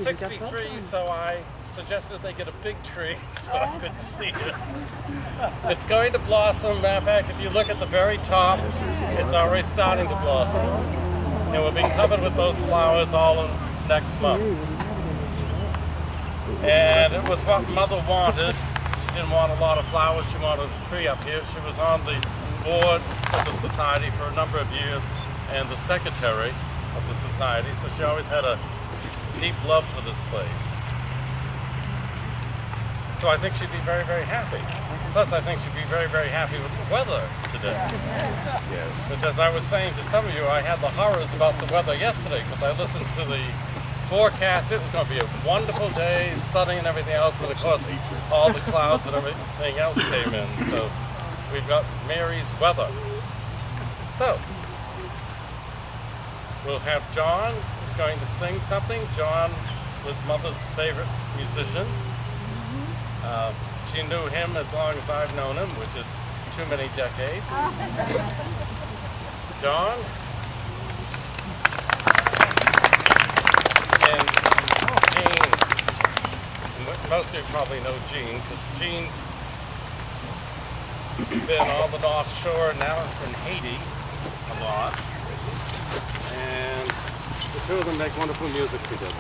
63, so I suggested they get a big tree so I could see it. It's going to blossom. Matter of fact, if you look at the very top, it's already starting to blossom. And we'll be covered with those flowers all in next month. And it was what Mother wanted. She didn't want a lot of flowers, she wanted a tree up here. She was on the board of the society for a number of years and the secretary of the society, so she always had a deep love for this place. So I think she'd be very, very happy. Plus, I think she'd be very, very happy with the weather today. Yes. Because as I was saying to some of you, I had the horrors about the weather yesterday because I listened to the forecast. It was going to be a wonderful day, sunny and everything else, and of course, all the clouds and everything else came in. So we've got Mary's weather. So we'll have John who's going to sing something. John was Mother's favorite musician. She knew him as long as I've known him, which is too many decades. John? And Jean. Most of you probably know Jean, because Jean's been on the North Shore, now in Haiti a lot. And the two of them make wonderful music together.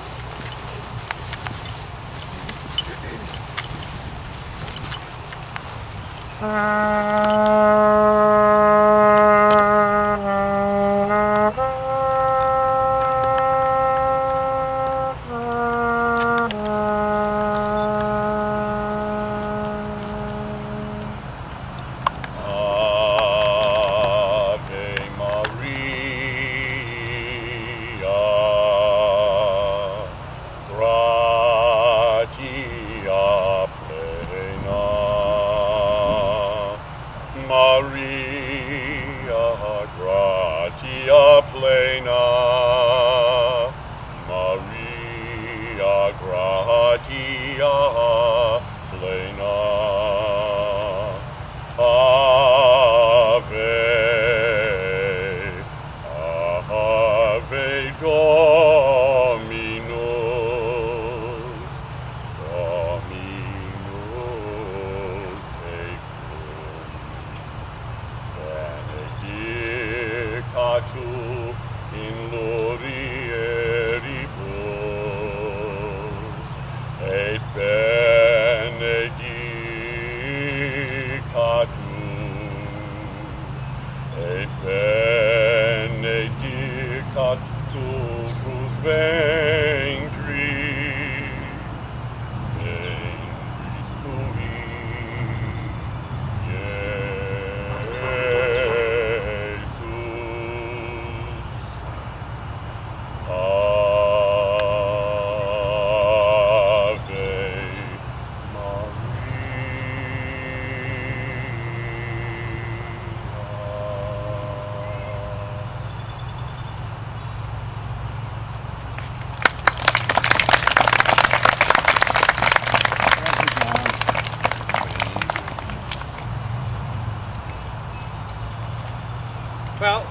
Well,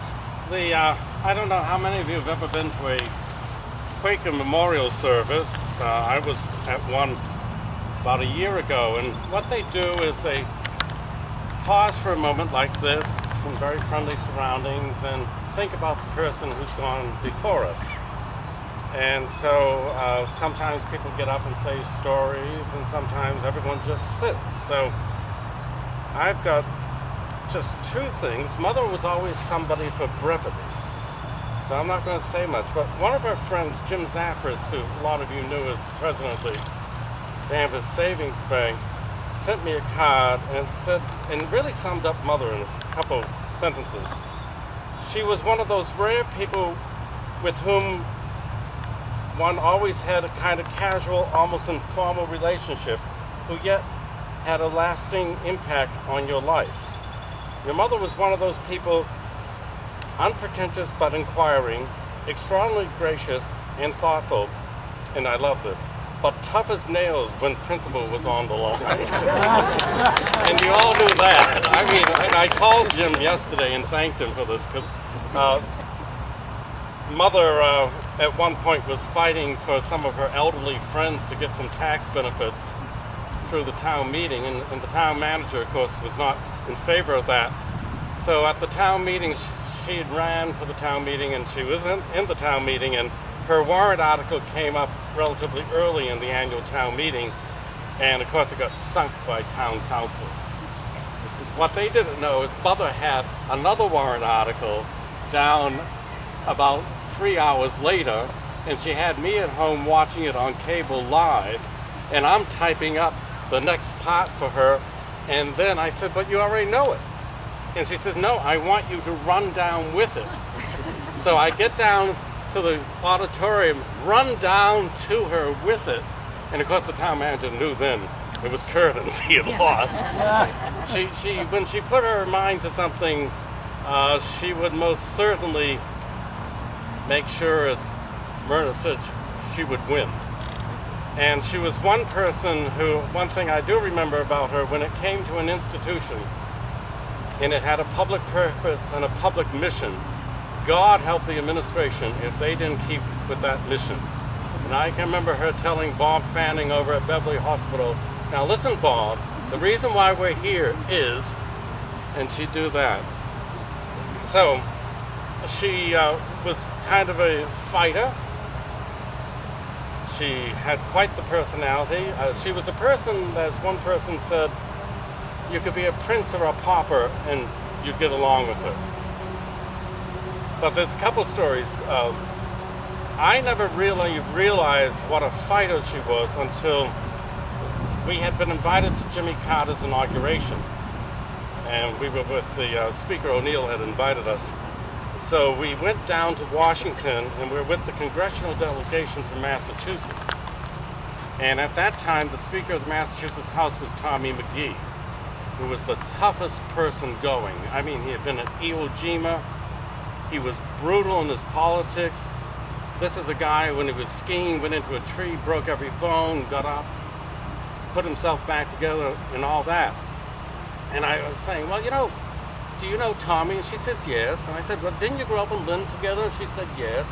I don't know how many of you have ever been to a Quaker memorial service. I was at one about a year ago, and what they do is they pause for a moment like this in very friendly surroundings and think about the person who's gone before us. And so sometimes people get up and say stories, and sometimes everyone just sits. So I've got just two things. Mother was always somebody for brevity, so I'm not going to say much, but one of our friends, Jim Zaffris, who a lot of you knew as the president of the Danvers Savings Bank, sent me a card and said, and really summed up Mother in a couple sentences. She was one of those rare people with whom one always had a kind of casual, almost informal relationship, who yet had a lasting impact on your life. Your mother was one of those people, unpretentious but inquiring, extraordinarily gracious and thoughtful, and I love this, but tough as nails when principle was on the line. And you all knew that. I mean, and I called Jim yesterday and thanked him for this, because Mother, at one point was fighting for some of her elderly friends to get some tax benefits through the town meeting, and the town manager, of course, was not in favor of that. So at the town meeting, she had ran for the town meeting, and she was in the town meeting, and her warrant article came up relatively early in the annual town meeting, and of course it got sunk by town council. What they didn't know is Mother had another warrant article down about 3 hours later, and she had me at home watching it on cable live, and I'm typing up the next part for her, and then I said, but you already know it. And she says, no, I want you to run down with it. So I get down to the auditorium, run down to her with it, and of course the town manager knew then it was curtains he had lost. When she put her mind to something, she would most certainly make sure, as Myrna said, she would win. And she was one person who, one thing I do remember about her, when it came to an institution and it had a public purpose and a public mission, God help the administration if they didn't keep with that mission. And I can remember her telling Bob Fanning over at Beverly Hospital, now listen, Bob, the reason why we're here is, and she'd do that. So she was kind of a fighter. She had quite the personality. She was a person, as one person said, you could be a prince or a pauper and you'd get along with her. But there's a couple stories. I never really realized what a fighter she was until we had been invited to Jimmy Carter's inauguration. And we were with the Speaker O'Neill had invited us. So we went down to Washington, and we were with the congressional delegation from Massachusetts. And at that time, the Speaker of the Massachusetts House was Tommy McGee, who was the toughest person going. I mean, he had been at Iwo Jima. He was brutal in his politics. This is a guy, when he was skiing, went into a tree, broke every bone, got up, put himself back together, and all that. And I was saying, well, do you know Tommy? And she says, yes. And I said, well, didn't you grow up in Lynn together? And she said, yes.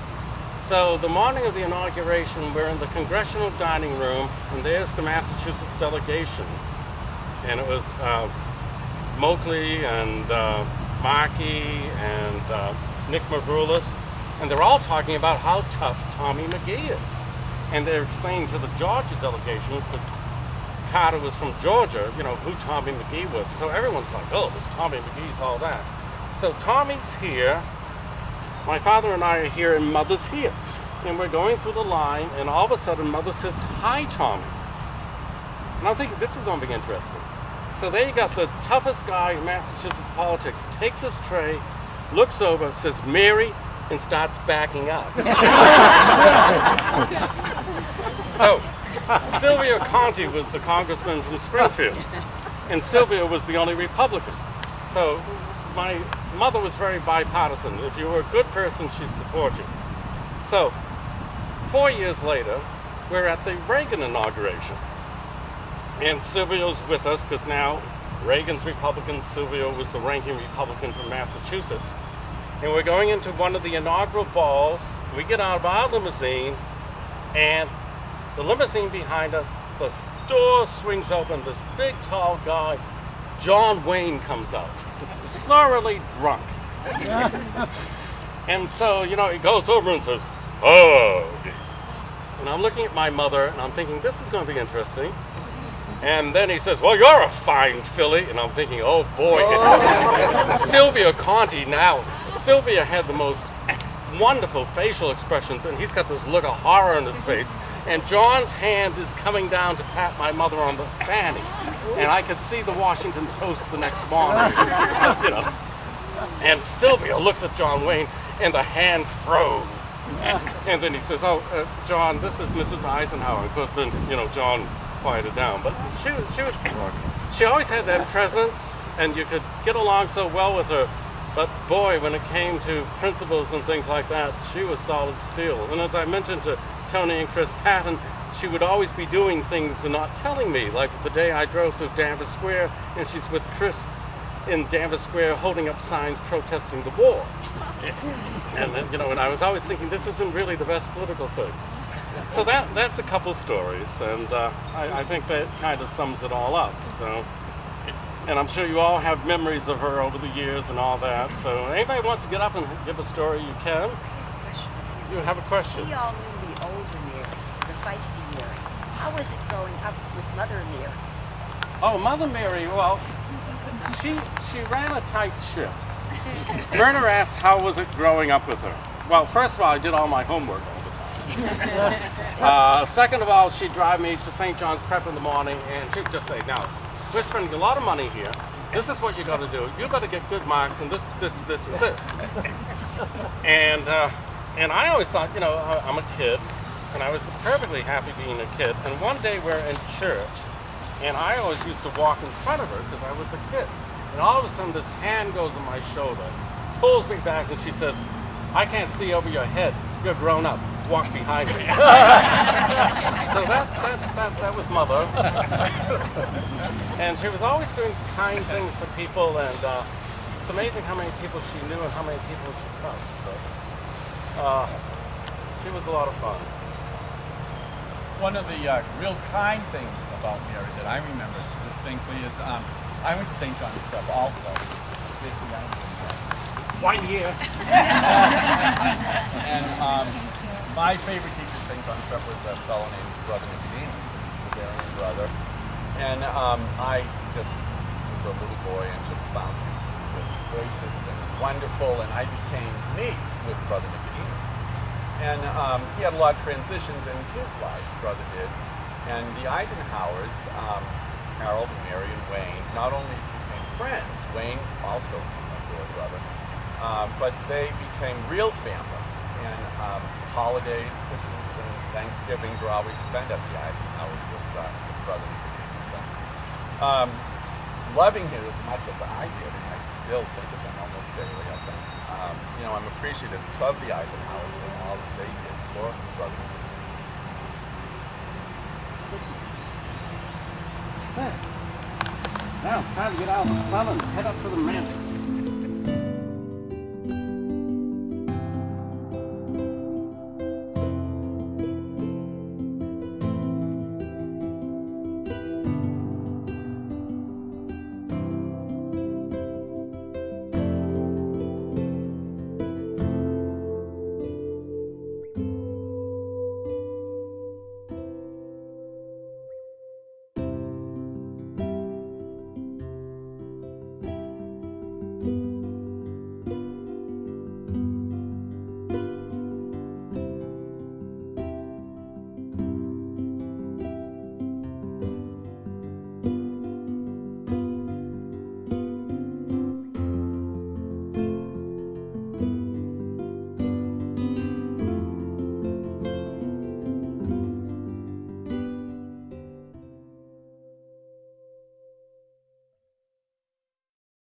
So the morning of the inauguration, we're in the congressional dining room, and there's the Massachusetts delegation. And it was Moakley and Markey and Nick Mavroulis, and they're all talking about how tough Tommy McGee is. And they're explaining to the Georgia delegation, because Carter was from Georgia, who Tommy McGee was. So everyone's like, oh, this Tommy McGee's all that. So Tommy's here, my father and I are here, and Mother's here. And we're going through the line, and all of a sudden Mother says, hi, Tommy. And I'm thinking, this is going to be interesting. So there you got the toughest guy in Massachusetts politics, takes his tray, looks over, says, Mary, and starts backing up. So Sylvia Conti was the congressman from Springfield, and Sylvia was the only Republican. So my mother was very bipartisan. If you were a good person, she'd support you. So 4 years later, we're at the Reagan inauguration. And Sylvia's with us, because now Reagan's Republican, Sylvia was the ranking Republican from Massachusetts. And we're going into one of the inaugural balls. We get out of our limousine, and the limousine behind us, the door swings open, this big, tall guy, John Wayne, comes out, thoroughly drunk. And so, he goes over and says, oh. And I'm looking at my mother, and I'm thinking, this is going to be interesting. And then he says, well, you're a fine filly. And I'm thinking, oh boy, it's Sylvia Conti now. Sylvia had the most wonderful facial expressions, and he's got this look of horror in his face. And John's hand is coming down to pat my mother on the fanny. And I could see the Washington Post the next morning, And Sylvia looks at John Wayne, and the hand froze. And then he says, oh, John, this is Mrs. Eisenhower. Of course, then, John quieted down. But she always had that presence, and you could get along so well with her. But boy, when it came to principles and things like that, she was solid steel. And as I mentioned to Tony and Chris Patton, she would always be doing things and not telling me. Like the day I drove through Danvers Square, and she's with Chris in Danvers Square holding up signs protesting the war. And then, and I was always thinking, this isn't really the best political thing. So that's a couple stories, and I think that kind of sums it all up. So, and I'm sure you all have memories of her over the years and all that. So anybody wants to get up and give a story, you can. You have a question? We all knew the older Mary, the feisty Mary. How was it growing up with Mother Mary? Oh, Mother Mary, well, she ran a tight ship. Myrna asked how was it growing up with her. Well, first of all, I did all my homework all the time. Second of all, she'd drive me to St. John's Prep in the morning, and she'd just say, now, we're spending a lot of money here. This is what you got to do. You better get good marks, and this, and this. And I always thought, I'm a kid, and I was perfectly happy being a kid. And one day we're in church, and I always used to walk in front of her because I was a kid. And all of a sudden, this hand goes on my shoulder, pulls me back, and she says, I can't see over your head. You're grown up. Walk behind me. So that was Mother. And she was always doing kind things for people, and it's amazing how many people she knew and how many people she touched. But she was a lot of fun. One of the real kind things about Mary that I remember distinctly is I went to St. John's Prep also. 1 year. And my favorite teacher at St. John's Prep was a fellow named Brother Nicodemus, the Bavarian brother. And I just was a little boy and just found him just gracious and wonderful, and I became me with Brother Nicodemus. And he had a lot of transitions in his life, Brother did. And the Eisehauers, Harold and Mary and Wayne, not only became friends, Wayne also a real brother, but they became real family. And holidays, Christmas and Thanksgivings were always spent at the Eisehauers with Brother Nicodemus. Loving him as much as I did, and I still think of him almost daily, I think. I'm appreciative of the Eisehauers and all that they did for Brother Nicodemus. Now it's time to get out of the sun and head up to the mansion.